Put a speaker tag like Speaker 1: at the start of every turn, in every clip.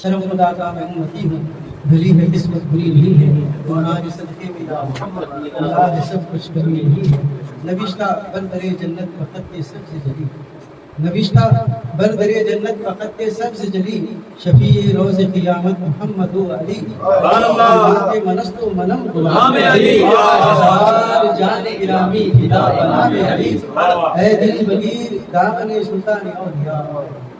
Speaker 1: شرم خدا کا میں امتی ہوں، بھلی ہے قسمت بری نہیں ہے، مولا کے صدقے میں یا محمد اللہ ہے سب کچھ کمی نہیں ہے، نوشتہ بردر جنت وقت کے سب سے جلی، نوشتہ بردر جنت وقت کے سب سے جلی، شفیع روز قیامت محمد و علی، منست و منم غلام علی، ہزار جان گرامی فدا بنام علی، اے دل بگیر دامن سلطان اولیاء،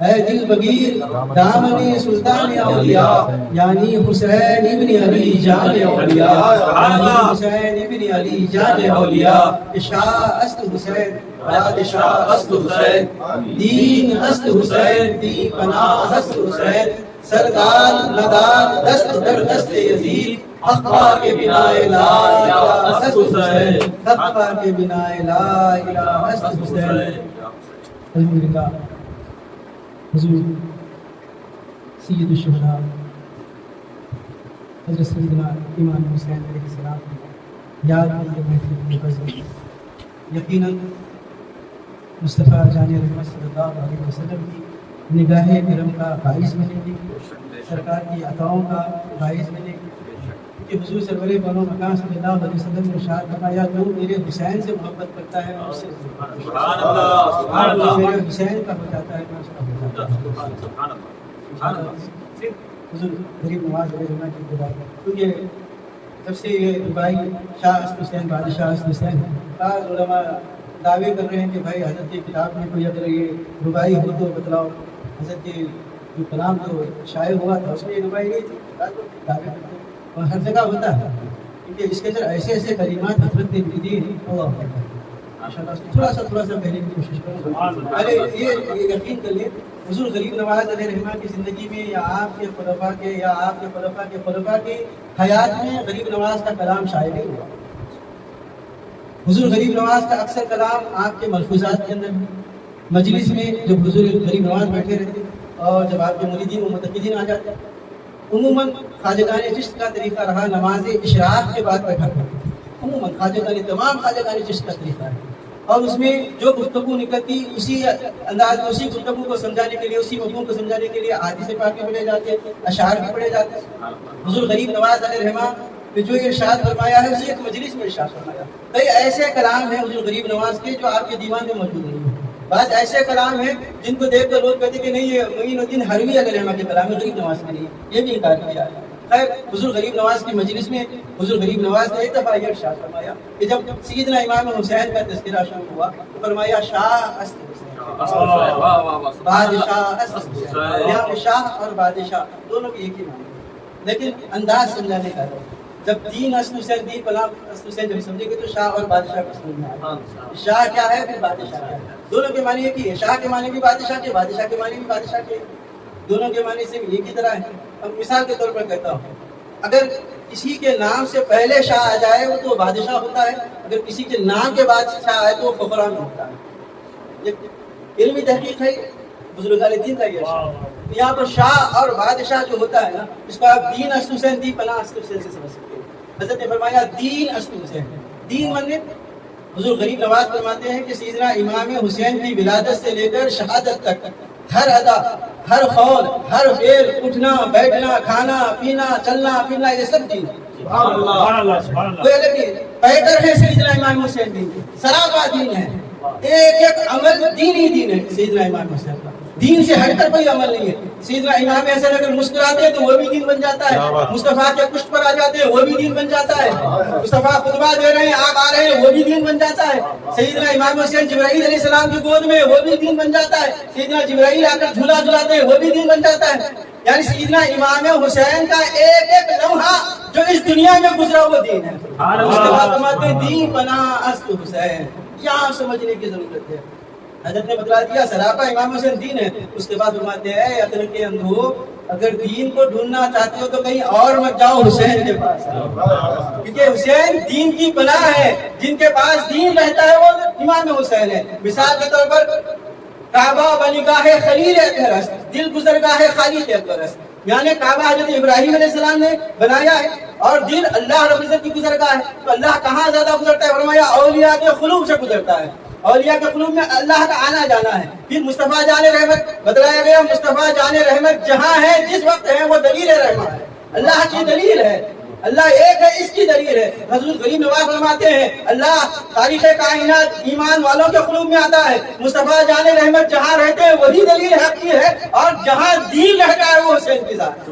Speaker 1: اے دل بگیر دامن سلطان اولیاء، یعنی حسین ابن علی جان اولیاء، یعنی حسین ابن علی جان اولیاء، شاہ است حسین بادشاہ است حسین، دین است حسین دی پناہ است حسین، سردار ندار دست در دست یزید، حقا کے بنا لا الہ است حسین، حقا کے بنا لا الہ است حسین۔ الحمدللہ حضور سید الشہداء حضرت سیدنا امام حسین علیہ السلام کی یاد میں محفل مقدس یقیناً مصطفیٰ جان رحمت صلی اللہ علیہ وسلم کی نگاہ کرم کا باعث بنے گی، سرکار کی عطاؤں کا باعث بنے گی، کہ حضور سرور بنو مکان صلی اللہ علیہ وسلم نے ارشاد فرمایا جو میرے حسین سے محبت کرتا ہے میں اس سے سبحان اللہ، میرے حسین کا ہو جاتا ہے میں اس کا ہو جاتا ہے۔ حضور غریب نواز علیہ السلام کی دعا کیونکہ جب سے یہ دبئی شاہ است حسین بادشاہ است حسین بعض علماء دعوے کر رہے ہیں کہ بھائی حضرت کی کتاب میں کوئی اگر یہ ربائی ہو تو بتلاؤ، حضرت کے جو کلام جو شائع ہوا تھا اس میں یہ ربائی نہیں تھی، دعوے کرتے ہیں اور ہر جگہ ہوتا ہے، کیونکہ اس کے اندر ایسے ایسے کلمات حضرت نے دی اللہ تھوڑا سا کہنے کی کوشش کروں۔ ارے یہ یقین کر لیں حضور غریب نواز علیہ رحمہ کی زندگی میں یا آپ کے خلفاء کے یا آپ کے خلفاء کے حیات میں غریب نواز کا کلام شائع نہیں ہوا۔ حضور غریب نواز کا اکثر کلام آپ کے ملفوظات کے اندر مجلس میں جب حضور غریب نواز بیٹھے رہتے اور جب آپ کے مریدین و متقدین آ جاتے عموماً خواجگان چشت کا طریقہ رہا نماز اشراق کے بعد بیٹھا کرتے، عموماً تمام خواجگان چشت کا طریقہ ہے، اور اس میں جو گفتگو نکلتی اسی انداز میں اسی گفتگو کو سمجھانے کے لیے اسی مفہوم کو سمجھانے کے لیے احادیث پاک بھی پڑھے جاتے اشعار بھی پڑھے جاتے۔ حضور غریب نواز علیہ رحمہ نے جو ارشاد فرمایا ہے اسی ایک مجلس میں ارشاد فرمایا۔ کئی ایسے کلام ہیں حضور غریب نواز کے جو آپ کے دیوان میں موجود نہیں ہیں، بعض ایسے کلام ہیں جن کو دیکھ کر لوگ کہتے ہیں کہ نہیں یہ معین الدین حروی علیہ رحمہ کے کلام ہے، غریب نواز کے نہیں، یہ بھی انکار کیا ہے۔ خیر حضور غریب نواز کی مجلس میں حضور غریب نواز نے ایک دفعہ یہ ارشاد فرمایا کہ جب سیدنا امام حسین کا تذکرہ شروع ہوا تو فرمایا شاہ است حسین، بادشاہ است حسین، یہاں شاہ اور بادشاہ دونوں کی ایک ہی معنی، لیکن انداز سمجھانے کا ہے۔ جب دین است حسین دین پناہ است حسین جب سمجھے گے تو شاہ اور بادشاہ کو سمجھ میں آئے، شاہ کیا ہے پھر بادشاہ کیا ہے، دونوں کے معنی ایک ہی ہے، شاہ کے معنی بھی بادشاہ کے، بادشاہ کے معنی بھی بادشاہ کے، دونوں کے معنی سے ایک ہی طرح ہے۔ اب مثال کے طور پر کہتا ہوں اگر کسی کے نام سے پہلے شاہ آ جائے وہ تو بادشاہ ہوتا ہے، اگر کسی کے نام کے بعد شاہ آئے تو وہ فقراء میں ہوتا ہے۔ یہ علمی تحقیق ہے بزرگان دین کا یہ ارشاد۔ یہاں پر شاہ اور بادشاہ جو ہوتا ہے نا اس کو آپ دین است حسین دی پناہ است حسین سے سمجھ سکتے ہیں۔ حضرت نے فرمایا دین است حسین، دین ماننے حضور غریب نواز فرماتے ہیں کہ سیدنا امام حسین کی ولادت سے لے کر شہادت تک ہر ادا ہر قول ہر فعل اٹھنا بیٹھنا کھانا پینا چلنا پھرنا یہ سب دین ہے۔ کوئی الگ نہیں، پیٹر ہے سیدنا امام حسین دین، سراپا دین ہے، ایک ایک عمل دین ہی دین ہے سیدنا امام حسین کا، دین سے ہٹ کر کوئی عمل نہیں ہے۔ سیدنا امام حسین اگر مسکراتے ہیں تو وہ بھی دین بن جاتا ہے، مصطفیٰ کے پشت پر آ جاتے ہیں وہ بھی دین بن جاتا ہے، مصطفیٰ خطبہ دے رہے ہیں آپ آ رہے ہیں وہ بھی دین بن جاتا ہے، سیدنا امام حسین جبرائیل علیہ السلام کی گود میں وہ بھی دین بن جاتا ہے، سیدنا جبرائیل آ کر جھولا جھلاتے ہیں وہ بھی دین بن جاتا ہے۔ یعنی سیدنا امام حسین کا ایک ایک لمحہ جو اس دنیا میں گزرا وہ دین ہے۔ اس کے بعد فرماتے ہیں دین پناہ است حسین، یہاں سمجھنے کی ضرورت ہے۔ حضرت نے بتلا دیا سراپا امام حسین دین ہے، اس کے بعد فرماتے ہیں اے عقل کے اندھو اگر دین کو ڈھونڈنا چاہتے ہو تو کہیں اور مت جاؤ حسین کے پاس، کیونکہ حسین دین کی پناہ ہے، جن کے پاس دین رہتا ہے وہ امام حسین ہے۔ مثال کے طور پر کعبہ بنگاہ خلیل اطہر، دل گزرگاہ خالق اطہر، یعنی کعبہ حضرت ابراہیم علیہ السلام نے بنایا ہے اور دل اللہ رب العزت کی گزرگاہ ہے، تو اللہ کہاں زیادہ گزرتا ہے؟ فرمایا اولیاء کے قلوب سے گزرتا ہے۔ اولیاء کے قلوب میں اللہ کا آنا جانا ہے. پھر مصطفیٰ جان رحمت بتلایا گیا, مصطفیٰ جان رحمت جہاں ہے جس وقت ہے وہ دلیل رحمت ہے, اللہ کی دلیل ہے, اللہ ایک ہے اس کی دلیل ہے. حضور غریب نواز فرماتے ہیں اللہ خالق کائنات ایمان والوں کے قلوب میں آتا ہے, مصطفیٰ جان رحمت جہاں رہتے ہیں وہی دلیل حق کی ہے, اور جہاں دین رہتا ہے وہ حسین کے ساتھ.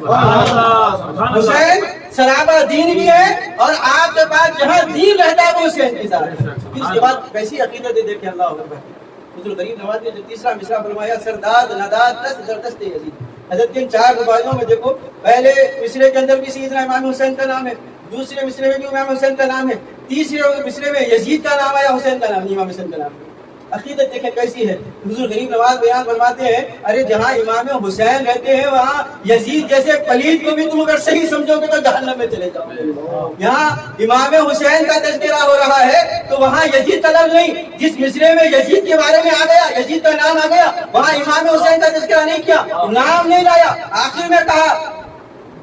Speaker 1: حسین سرابہ دین بھی ہے, اور آپ کے پاس جہاں دین رہتا ہے وہ حسین کے ساتھ. پھر اس کے بعد کیسی عقیدت دیکھیں اللہ اکبر. حضور غریب نواز نے جو تیسرا مصرع فرمایا سرداد نداد دست در دست یزید. حضرت کے 4 رباعیوں میں دیکھو, پہلے مصرے کے اندر بھی سیدنا امام حسین کا نام ہے, دوسرے مصرے میں بھی امام حسین کا نام ہے, تیسرے مصرے میں یزید کا نام آیا, حسین کا نام نہیں, امام حسین کا نام. عقیدت دیکھیں کیسی ہے. حضور غریب نواز بیان فرماتے ہیں ارے جہاں امام حسین رہتے ہیں وہاں یزید جیسے پلید کو بھی تم اگر صحیح سمجھو گے تو جہنم میں چلے جاؤ. یہاں امام حسین کا تذکرہ ہو رہا ہے تو وہاں یزید کا لفظ نہیں. جس مصرے میں یزید کے بارے میں آ گیا, یزید کا نام آ گیا, وہاں امام حسین کا تذکرہ نہیں کیا, نام نہیں لایا. آخر میں کہا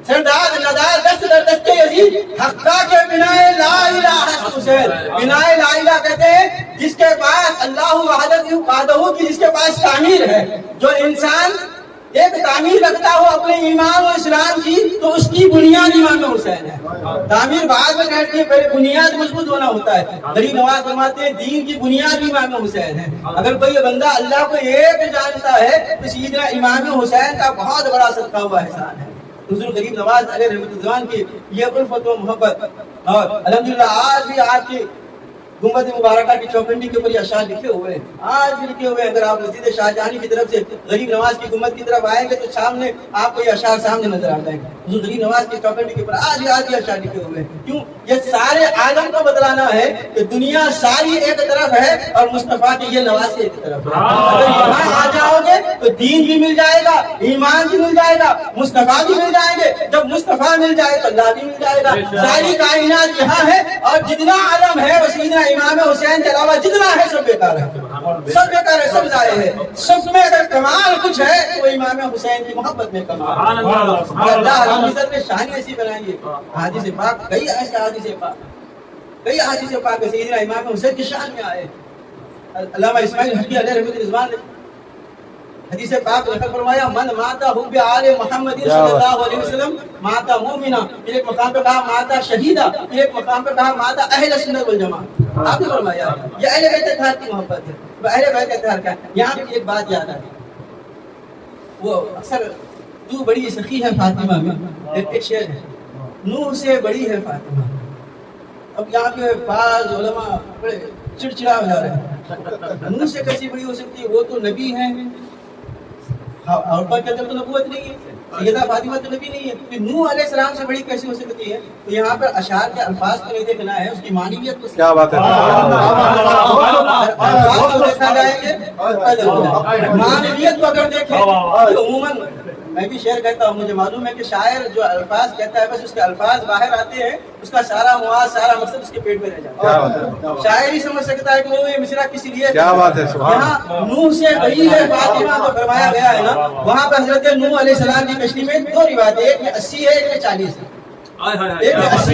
Speaker 1: سرداد ندار دست در دست یزید حقا کے بنا لا الہ حسین. بنا لا الہ کہتے ہیں جس کے پاس اللہ وحدہ کی جس کے پاس تعمیر ہے. جو انسان ایک تعمیر رکھتا ہو اپنے ایمان و اسلام کی تو اس کی بنیاد امام حسین ہے. تعمیر بعد میں کہتے ہیں پہلے بنیاد مضبوط ہونا ہوتا ہے. غریب نواز فرماتے ہیں دین کی بنیاد بھی امام حسین ہے. اگر کوئی بندہ اللہ کو ایک جانتا ہے تو سیدنا امام حسین کا بہت بڑا صدقہ ہوا احسان ہے. حضور غریب نواز علیہ رحمۃ اللہ کی یہ الفت و محبت, اور الحمدللہ آج بھی آپ کی گنبد مبارکہ کی چوکھنڈی کے اوپر یہ اشعار لکھے ہوئے ہیں, آج بھی لکھے ہوئے ہیں. اگر آپ مسجد شاہ جہانی کی طرف سے غریب نواز کی گنبد کی طرف آئیں گے تو سامنے آپ کو یہ اشعار سامنے نظر آ جائیں گے. حضور غریب نواز کی چوکھنڈی کے اوپر آج بھی اشعار لکھے ہوئے ہیں. کیوں؟ یہ سارے عالم کو بتلانا ہے کہ دنیا ساری ایک طرف ہے اور مصطفیٰ کی یہ نواز ایک طرف ہے. اگر یہاں آ جاؤ گے تو دین بھی مل جائے گا, ایمان بھی مل جائے گا, مصطفیٰ بھی مل جائیں گے. جب مصطفیٰ مل جائے تو اللہ بھی مل جائے گا. ساری کائنات یہاں ہے اور جتنا عالم ہے وہ سیدنا امام حسین کے علاوہ جتنا ہے سب بیکار ہے, سب بیکار ہے, سب ضائع ہے. سب میں اگر کمال کچھ ہے تو امام حسین کی محبت میں کمال. اللہ رب العزت نے شان ایسی بنائی ہے. حدیث پاک کئی ایسے حدیث پاک سیدنا امام حسین کی شان میں آئے. علامہ اسماعیل حقی علیہ رحمۃ اللہ نے حدیث پاک نقل فرمایا من ماتا حب آل محمد صلی اللہ علیہ وسلم ماتا مومنا. پھر ایک مقام پہ کہا ماتا شہیدہ, پھر ایک مقام پہ کہا ماتا اہل سنت والجماعت. آپ نے فرمایا یہ اہل بیت اطہار کی محبت ہے. اہل بیت اطہار کا یہاں بھی ایک بات یاد آئی, وہ اکثر تو بڑی سخی ہے فاطمہ میں ایک شعر ہے, نور سے بڑی ہے فاطمہ. اب یہاں پہ بعض علماء بڑے چڑچڑا ہو جا رہے ہیں, نور سے کیسی بڑی ہو سکتی ہے, وہ تو نبی ہیں. اور پر کہتے ہیں تو نبوت نہیں ہے, سیدہ فاطمہ تو نبی نہیں ہے, پھر نوح علیہ السلام سے بڑی کیسی ہو سکتی ہے؟ تو یہاں پر اشعار کے الفاظ کو نہیں دیکھنا ہے, اس کی معنویت کو. کیا بات ہے, الفاظ کو دیکھا جائیں گے, معنویت کو اگر دیکھیں تو عموماً میں بھی شعر کہتا ہوں, مجھے معلوم ہے کہ شاعر جو الفاظ کہتا ہے بس اس کے الفاظ باہر آتے ہیں, اس کا سارا مواد سارا مقصد اس کے پیٹ میں رہ جاتا ہے. شاعر ہی سمجھ سکتا ہے کہ وہ یہ مصرع کس لیے. کیا بات ہے, یہاں نوح سے بڑی ہے فاطمہ جو فرمایا گیا ہے نا, وہاں پر حضرت نوح علیہ السلام کی کشتی میں 2 روایتیں, ایک میں 80 ہے, ایک میں 40 ہے. ایک میں 80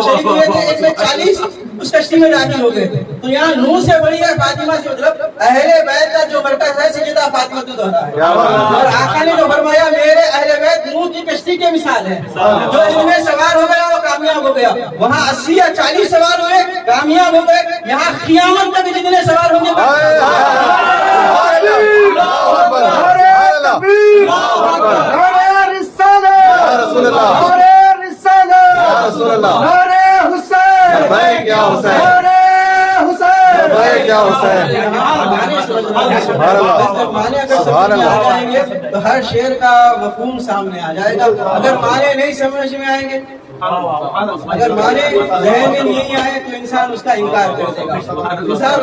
Speaker 1: شریک ہوئے تھے, ایک میں 40 اس کشتی میں داخل ہو گئے تھے. تو یہاں نوح سے بڑی ہے فاطمہ سے مطلب اہل بیت کا جو مرکز ہے سیدہ فاطمہ الزہرا ہے. اور آقا نے جو فرمایا میرے اہل بیت نوح کی کشتی کے مثال ہے, جو ان میں سوار ہو گیا وہ کامیاب ہو گیا. وہاں 80 یا 40 سوار ہوئے کامیاب ہو گئے, یہاں قیامت تک جتنے سوار ہوں گے. تو ہر شعر کا مفہوم سامنے آ جائے گا. اگر معنی نہیں سمجھ میں آئیں گے, اگر معنی ذہن میں نہیں آئے تو انسان اس کا انکار کر دے گا. انسان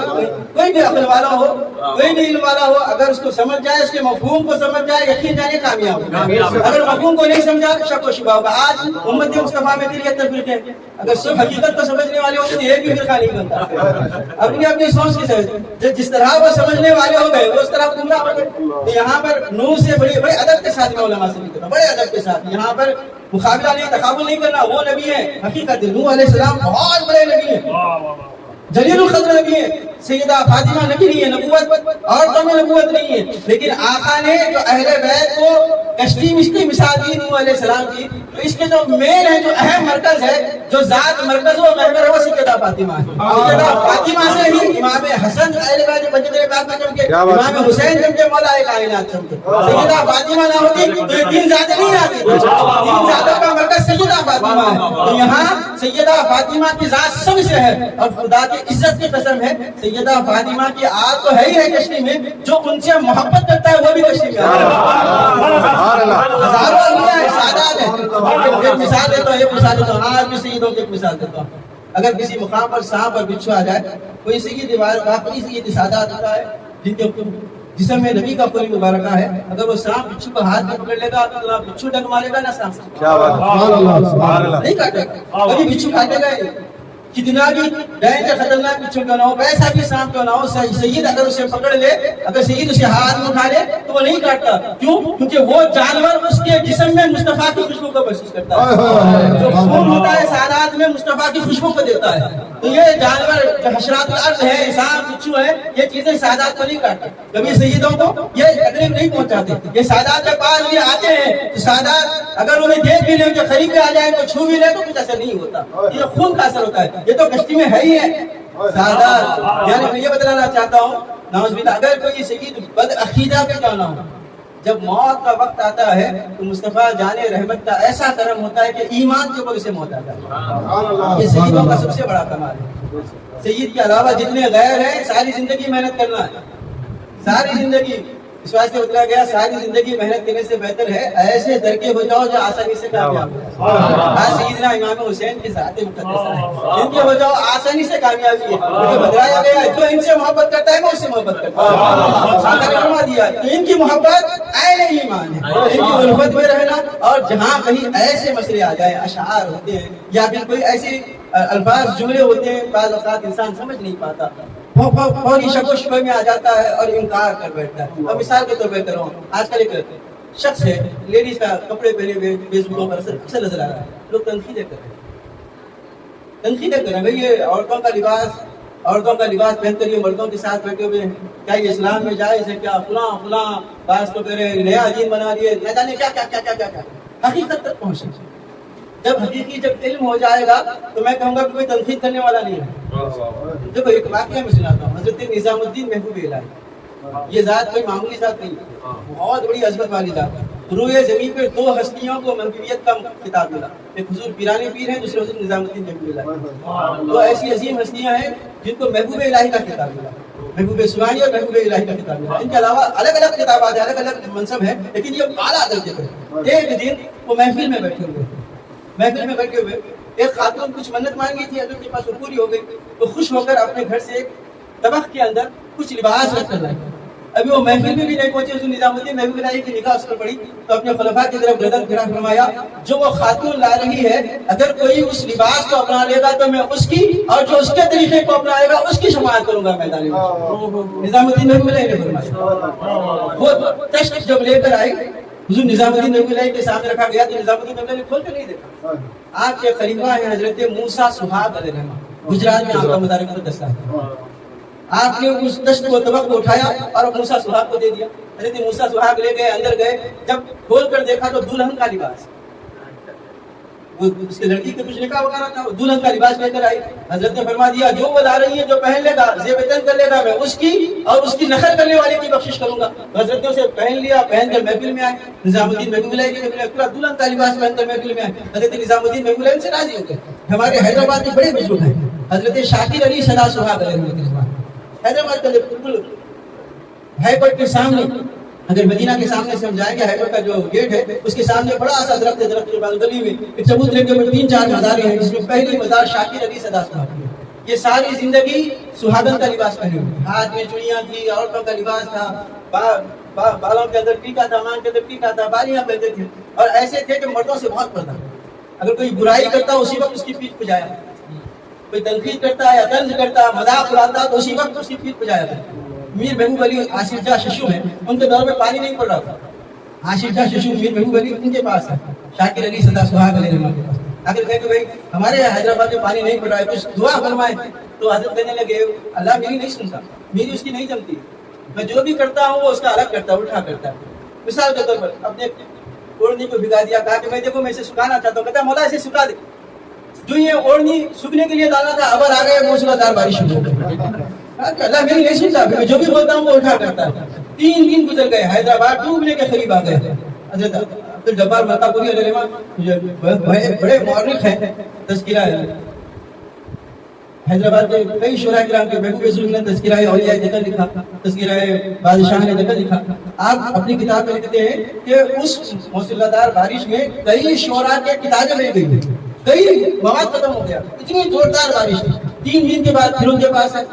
Speaker 1: کوئی بھی عقل والا ہو, کوئی بھی علم والا ہو, اگر اس کو سمجھ جائے, اس کے مفہوم کو سمجھ جائے, یقین جانے کامیاب ہوگا. اگر مفہوم کو نہیں سمجھا شک و شبہ ہوگا. آج امت مصطفیٰ میں 73 فرقے ہیں, اگر صرف حقیقت کو سمجھنے والے ہوتے تو ایک بھی فرقہ نہیں بنتا. اپنی اپنی سوچ کی سمجھ, جس طرح وہ سمجھنے والے ہو گئے وہ اس طرح گمراہ ہو گئے. تو یہاں پر نوح سے بڑے ادب کے ساتھ علماء سے نکلنا, بڑے ادب کے ساتھ, یہاں پر مقابلہ نہیں, تقابل نہیں کرنا. وہ نبی ہے حقیقت, نوح علیہ السلام بہت بڑے نبی ہیں, جلیل القدر نبی ہیں. سیدہ فاطمہ نبی نہیں ہے، نبوت عورتوں میں نبوت نہیں ہے، لیکن آقا نے جو اہل بیت کو کشتی کی مثال دی نوح علیہ السلام کی، تو اس کے جو مین ہے، جو اہم مرکز ہے، جو ذات مرکز وہ محور ہے، وہ سیدہ فاطمہ ہے۔ سیدہ فاطمہ سے ہی امام حسن اہل بیت بجدر پاک میں چمکے، امام حسین چمکے، مولا کائنات چمکے۔ سیدہ فاطمہ نہ ہوتی تو یہ دین زیادہ نہیں آتی، دین زیادہ کا مرکز سیدہ فاطمہ ہے۔ تو یہاں سیدہ فاطمہ کی ذات سب سے ہے، اور خدا کی عزت کی قسم ہے سیدہ فاطمہ کی آگ تو ہے ہی ہے کشتی میں، جو ان سے محبت کرتا ہے وہ بھی کشتی میں ہزاروں انبیاء سادات ہیں۔ ایک مثال دیتا ہوں، ایک مثال دیتا ہوں، آج بھی سیدوں کی ایک مثال دیتا ہوں۔ اگر کسی مقام پر سانپ اور بچھو آ جائے، کوئی سید واقعی سید سادات ہوتا ہے جن کے جسم میں نبی کا کوئی مبارکہ ہے، اگر وہ سانپ بچھو کو ہاتھ میں پکڑ لے گا تو نہ بچھو ڈنک مارے گا نہ سانپ نہیں کاٹے گا، کبھی بچھو کاٹے گا نہیں۔ کتنا بھی ڈینجر خطرناک بچھو کیوں نہ ہو، ویسا بھی سانپ کیوں نہ ہو، سید اگر اسے پکڑ لے، اگر سید اسے ہاتھ میں اٹھا لے تو وہ نہیں کاٹتا۔ کیوں؟ کیونکہ وہ جانور اس کے جسم میں مصطفیٰ کی خوشبو کو محسوس کرتا ہے، جو خون ہوتا ہے سادات میں مصطفیٰ کی خوشبو کو دیتا ہے۔ تو یہ جانور جو حشرات الارض ہے، سانپ بچھو ہے، یہ چیزیں سادات کو نہیں کاٹتے، کبھی سیدوں کو یہ تکلیف نہیں پہنچاتے۔ یہ سادات کے پاس بھی آتے ہیں تو سادات اگر انہیں دیکھ بھی لیں کہ قریب آ جائیں تو چھو بھی لیں تو کچھ اثر نہیں ہوتا، یہ خون کا اثر ہوتا ہے۔ یہ تو کشتی میں ہے ہی ہے سادات۔ یعنی میں یہ بتلانا چاہتا ہوں، نعوذ باللہ اگر کوئی سید بد عقیدہ پہ کیوں نہ ہو، جب موت کا وقت آتا ہے تو مصطفیٰ جان رحمت کا ایسا کرم ہوتا ہے کہ ایمان کے اوپر اسے موت آتا ہے۔ یہ سیدوں کا سب سے بڑا کمال ہے۔ سید کے علاوہ جتنے غیر ہیں ساری زندگی محنت کرنا ہے، ساری زندگی، اس واسطے بتایا گیا ساری زندگی محنت کرنے سے بہتر ہے ایسے درکے ہو جاؤ جو آسانی سے کامیاب ہو۔ آج سیدنا امام حسین کی ذات مقدسہ ہے، ان کے ہو جاؤ آسانی سے کامیابی ہے، کیونکہ بتایا گیا جو ان سے محبت کرتا ہے وہ اس سے محبت کرتا ہے۔ آقا نے فرما دیا تو ان کی محبت عین ایمان ہے، ان کی الفت میں رہنا۔ اور جہاں کہیں ایسے مسئلے آ جائیں، اشعار ہوتے ہیں یا پھر کوئی ایسے الفاظ جملے ہوتے ہیں بعض اوقات انسان سمجھ نہیں پاتا، فوری شک و شبہ میں آ جاتا ہے اور انکار کر بیٹھتا ہے۔ اب مثال کے طور پہ کروں، آج کل ایک شخص ہے لیڈیز کا کپڑے پہنے ہوئے فیس بک پر اکثر نظر آ رہا ہے، لوگ تنقیدیں کر رہے ہیں، تنقیدیں کر رہے ہیں، بھئی یہ عورتوں کا لباس پہن کر یہ مردوں کے ساتھ بیٹھے ہوئے ہیں، کیا یہ اسلام میں جائز ہے؟ کیا فلاں بعض تو کہہ رہے ہیں نیا دین بنا دیے، نہ جانے کیا کیا کیا کیا کیا حقیقت تک پہنچے۔ جب علم ہو جائے گا تو میں کہوں گا کہ کوئی تنقید کرنے والا نہیں ہے۔ دیکھو ایک واقعہ میں سناتا ہوں، حضرت نظام الدین محبوب الہی، یہ ذات کوئی معمولی ذات نہیں، بہت بڑی عظمت والی ذات ہے۔ روئے زمین پہ دو ہستیوں کو محبوبیت کا خطاب ملا، ایک حضور پیرانی پیر ہے، دوسرے حضور نظام الدین محبوب الہی۔ دو ایسی عظیم ہستیاں ہیں جن کو محبوب الہی کا خطاب ملا، محبوب سبحانی اور محبوب الہی کا خطاب ملا۔ ان کے علاوہ الگ الگ خطابات ہیں، الگ الگ منصب ہیں، لیکن یہ اعلیٰ درجے پر۔ ایک دن وہ محفل میں بیٹھے ہوئے ایک خاتون کچھ منت مانگی تھی، حضرت کے پاس وہ پوری ہو گئی، وہ خوش ہو کر اپنے گھر سے ایک طبق کے اندر کچھ لباس رکھ کر لائی۔ ابھی وہ محفل میں بھی نہیں پہنچے، حضور نظام الدین محبوب الہی کی نگاہ اس پر پڑی تو اپنے خلفاء کی طرف گردن پھرا فرمایا، جو وہ خاتون لا رہی ہے اگر کوئی اس لباس کو اپنا لے گا تو میں اس کی اور جو اس کے طریقے کو اپنائے گا اس کی شفاعت کروں گا میدان میں۔ نظام الدین محبوب الہی نے فرمایا۔ وہ تشت جب لے کر آئی حضور نظام الدین محبوب الہی کے سامنے رکھا گیا تو نظام الدین محبوب الہی نے کھول کے نہیں دیکھا۔ آپ کے خلیفہ ہیں حضرت موسیٰ سہاگ علیہ السلام، گجرات میں آپ کا مزار مقدس ہے۔ آپ نے اس دشت کو طبق کو اٹھایا اور موسیٰ سہاگ کو دے دیا۔ حضرت موسیٰ سہاگ لے گئے، اندر گئے، جب کھول کر دیکھا تو دلہن کا لباس، وہ اس کے لڑکی کے کچھ نکاح وغیرہ تھا، دلہن کا لباس لے کر آئی۔ حضرت نے فرما دیا جو وہ لا رہی ہے جو پہن لے گا زیب تن کر لے گا میں اس کی اور اس کی نخل کرنے والے کی بخشش کروں گا۔ حضرت نے اسے پہن لیا، پہن کر محفل میں آئے، نظام الدین محبوب الہی کے پورا دلہن کا لباس پہن کر محفل میں آئے۔ حضرت نظام الدین محبوب الہی سے راضی ہو گئے۔ ہمارے حیدرآباد کے بڑے بزرگ ہیں حضرت شاکر علی صدا سہاگ علیہ السلام، حیدرآباد کا بالکل ہائیکورٹ کے سامنے، اگر مدینہ کے سامنے سے ہم جائیں گے ہائیکورٹ کا جو گیٹ ہے اس کے سامنے بڑا سا درخت ہے، درخت کے بعد گلی میں ایک چبوترے کے اوپر 3-4 مزاریں ہیں، جس میں پہلی مزار شاکر علی صدا سہاگ کی ہے۔ یہ ساری زندگی سہاگن کا لباس پہنے ہوئے، ہاتھ میں چوڑیاں تھی، عورتوں کا لباس تھا، بالوں کے اندر ٹیکا تھا، مان کے اندر ٹیکا تھا، بالیاں پہنتے تھے اور ایسے تھے کہ مردوں سے بہت پردہ۔ اگر کوئی برائی کرتا اسی وقت اس کی پیٹھ پجایا، کوئی تنقید کرتا ہے، طنز کرتا ہے، مذاق اڑاتا تو اسی وقت اس کی پیٹھ پجایا کرتا۔ میر محبوب علی آصف جاہ ششو ہیں، ان کے دور میں پانی نہیں پڑ رہا تھا، آصف جاہ ششو میر محبوب علی ان کے پاس ہے، شاکر علی صدا سہاگ علیہ السلام کے پاس۔ اگر کہے کہ بھائی ہمارے حیدرآباد میں پانی نہیں پڑ رہا ہے کچھ دعا فرمائے، تو حضرت کہنے لگے اللہ میری نہیں سنتا، میری اس کی نہیں جمتی، میں جو بھی کرتا ہوں وہ اس کا الگ کرتا ہے، الٹا کرتا ہے۔ مثال کے طور پر اپنے اوڑھنی کو بھگا دیا، کہا کہ میں دیکھو میں اسے سکھانا چاہتا ہوں، کہتا ہے مولا اسے سکھا دے۔ جو یہ اوڑھنی سکھنے کے لیے ڈالا تھا ابر آ گئے، موسلادھار بارش شروع ہو گئی۔ اللہ میری نہیں سنتا، میں جو بھی بولتا ہوں وہ الٹا کرتا ہے۔ 3 دن گزر گئے، حیدرآباد ڈوبنے کے قریب آ گئے۔ حضرت عبدالجبار ملکاپوری علیہ الرحمہ بڑے مورخ ہیں، تذکرہ ہے حیدرآباد کے کئی شعراء کرام کے، محبوب رسول نے تذکرہ اولیاء ذکر لکھا، تذکرہ بادشاہ نے ذکر لکھا۔ آپ اپنی کتاب میں لکھتے ہیں کہ اس موسلادھار بارش میں کئی شعراء کے کتابیں مل گئی، کئی مواد ختم ہو گیا، اتنی زوردار بارش تھی۔ 3 دن کے بعد پھر ان کے پاس ہے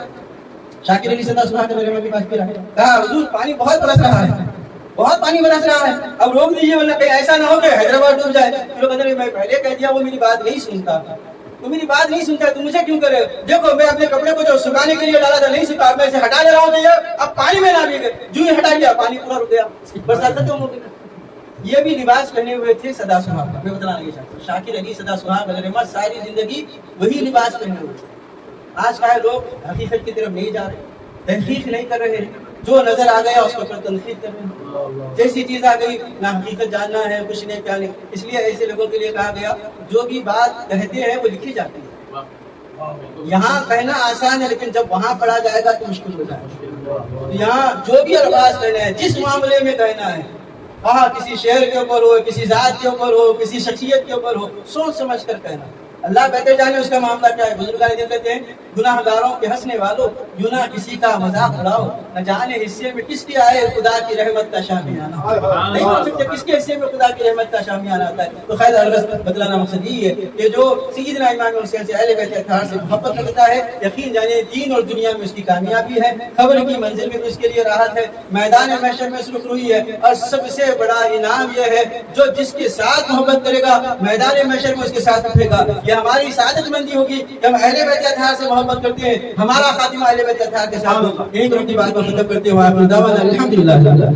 Speaker 1: شاکر علی صدا سبحان اللہ کے پاس پھر آئے، کہا حضور پانی بہت برس رہا ہے، بہت پانی برس رہا ہے، اب روک دیجیے ورنہ کہیں ایسا نہ ہو کہ حیدرآباد ڈوب جائے۔ پھر وہ کہتے ہیں میں پہلے کہہ دیا، وہ میری بات نہیں سنتا، تو میری بات نہیں سنتا ہے تو مجھے کیوں کرے؟ دیکھو میں اپنے کپڑے کو جو سکھانے کے لیے ڈالا تھا نہیں سکھا، میں اسے ہٹا دے رہا ہوں تو یہ اب پانی میں نہ بھیگے، جو ہی ہٹا دیا پانی پورا رک گیا، برسات ختم ہو گئی۔ یہ بھی لباس پہنے ہوئے تھے صدا سہاگ کا، میں بتانا نہیں چاہتا، شاکر علی صدا سہاگ علیہ الرحمہ ساری زندگی وہی لباس پہنے ہوئے تھے۔ آج کا لوگ حقیقت کی طرف نہیں جا رہے، تحقیق نہیں کر رہے، جو نظر آ گیا اس کے اوپر تنقید کر رہے ہیں، جیسی چیز آ گئی نہ حقیقت جاننا ہے کچھ نہیں کیا نہیں۔ اس لیے ایسے لوگوں کے لیے کہا گیا جو بھی بات کہتے ہیں وہ لکھی جاتی ہے، یہاں کہنا آسان ہے لیکن جب وہاں پڑھا جائے گا تو مشکل ہو جائے گا۔ یہاں جو بھی الفاظ کہنا ہے، جس معاملے میں کہنا ہے، وہاں کسی شعر کے اوپر ہو، کسی ذات کے اوپر ہو، کسی شخصیت کے اوپر ہو، سوچ سمجھ کر کہنا۔ اللہ بہتر جانے اس کا معاملہ کیا ہے۔ بزرگان دین کہتے ہیں گناہ گاروں کے ہنسنے والوں، یوں نہ کسی کا مذاق اڑاؤ، نہ جانے حصے میں کس کے آئے خدا کی رحمت کا شامیانہ۔ نہیں بول سکتے کس کے حصے میں خدا کی رحمت کا شامیانہ آتا ہے۔ تو خیر الغرض بتلانا مقصد یہ ہے کہ جو سیدنا امام حسین سے اہل بیت اطہار سے محبت رکھتا ہے، یقین جانے دین اور دنیا میں اس کی کامیابی ہے، خبر کی منزل میں بھی اس کے لیے راحت ہے، میدان محشر میں سرخ روئی ہے، اور سب سے بڑا انعام یہ ہے جو جس کے ساتھ محبت کرے گا میدان محشر میں اس کے ساتھ اٹھے گا۔ یہ ہماری سعادت مندی ہوگی کہ ہم اہل بیت اطہار سے محبت کرتے ہیں، ہمارا خاتمہ اہل بیت اطہار کے ساتھ ہو۔ یہی تو اپنی بات کو ختم کرتے ہوئے الحمدللہ۔